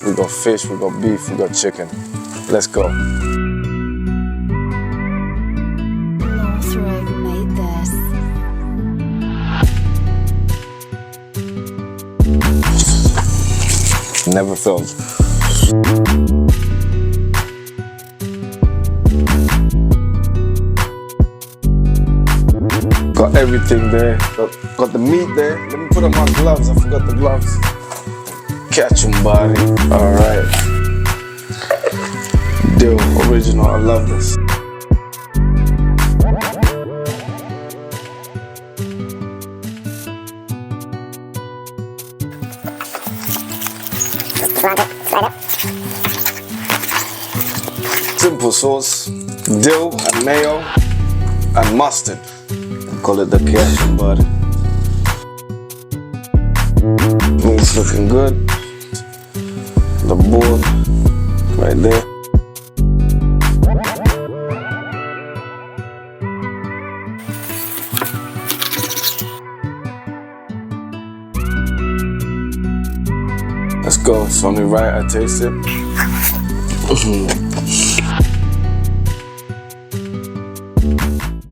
We got fish, we got beef, we got chicken. Let's go. Northrow made this. Never failed. Got everything there. Got the meat there. Let me put on my gloves. I forgot the gloves. Catch 'em, buddy. All right. Dill, original. I love this. Simple sauce, dill and mayo and mustard. Call it the catch, buddy. It's looking good. The board right there. Let's go. It's only right I taste it.